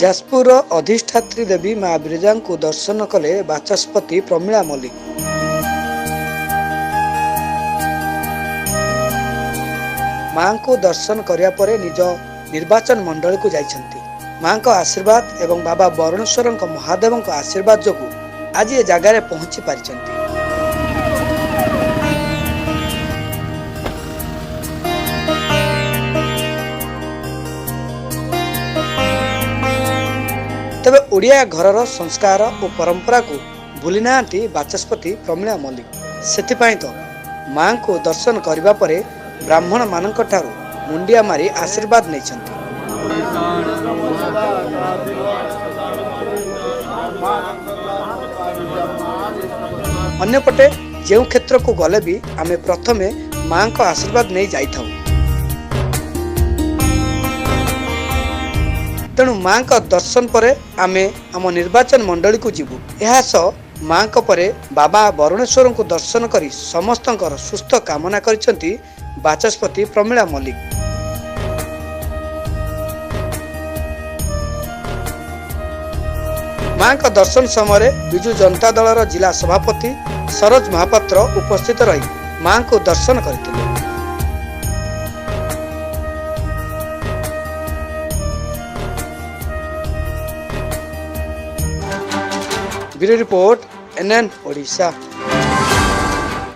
ଯାଜପୁର ଅଧିଷ୍ଠାତ୍ରୀ ଦେବୀ ମା ବିରଜାଙ୍କୁ ଦର୍ଶନ କଲେ ବାଚସ୍ପତି ପ୍ରମିଳା ମଲ୍ଲିକ। ମାଙ୍କୁ ଦର୍ଶନ କରିବା ପରେ ନିଜ ନିର୍ବାଚନ ମଣ୍ଡଳୀକୁ ଯାଇଛନ୍ତି। ମାଙ୍କ ଆଶୀର୍ବାଦ ଏବଂ ବାବା ବରୁଣେଶ୍ୱରଙ୍କ ମହାଦେବଙ୍କ ଆଶୀର୍ବାଦ ଯୋଗୁଁ ଆଜି ଏ ଜାଗାରେ ପହଞ୍ଚି ପାରିଛନ୍ତି। ତେବେ ଓଡ଼ିଆ ଘରର ସଂସ୍କାର ଓ ପରମ୍ପରାକୁ ଭୁଲି ନାହାନ୍ତି ବାଚସ୍ପତି ପ୍ରମିଳା ମଲ୍ଲିକ। ସେଥିପାଇଁ ତ ମାଙ୍କୁ ଦର୍ଶନ କରିବା ପରେ ବ୍ରାହ୍ମଣ ମାନଙ୍କ ଠାରୁ ମୁଣ୍ଡିଆ ମାରି ଆଶୀର୍ବାଦ ନେଇଛନ୍ତି। ଅନ୍ୟପଟେ ଯେଉଁ କ୍ଷେତ୍ରକୁ ଗଲେ ବି ଆମେ ପ୍ରଥମେ ମାଙ୍କ ଆଶୀର୍ବାଦ ନେଇ ଯାଇଥାଉ। ତେଣୁ ମାଙ୍କ ଦର୍ଶନ ପରେ ଆମେ ଆମ ନିର୍ବାଚନ ମଣ୍ଡଳୀକୁ ଯିବୁ। ଏହା ସହ ମାଙ୍କ ପରେ ବାବା ବରୁଣେଶ୍ୱରଙ୍କୁ ଦର୍ଶନ କରି ସମସ୍ତଙ୍କର ସୁସ୍ଥ କାମନା କରିଛନ୍ତି ବାଚସ୍ପତି ପ୍ରମିଳା ମଲ୍ଲିକ। ମାଙ୍କ ଦର୍ଶନ ସମୟରେ ବିଜୁ ଜନତା ଦଳର ଜିଲ୍ଲା ସଭାପତି ସରୋଜ ମହାପାତ୍ର ଉପସ୍ଥିତ ରହି ମାଙ୍କୁ ଦର୍ଶନ କରିଥିଲେ। Bureau report NN Odisha.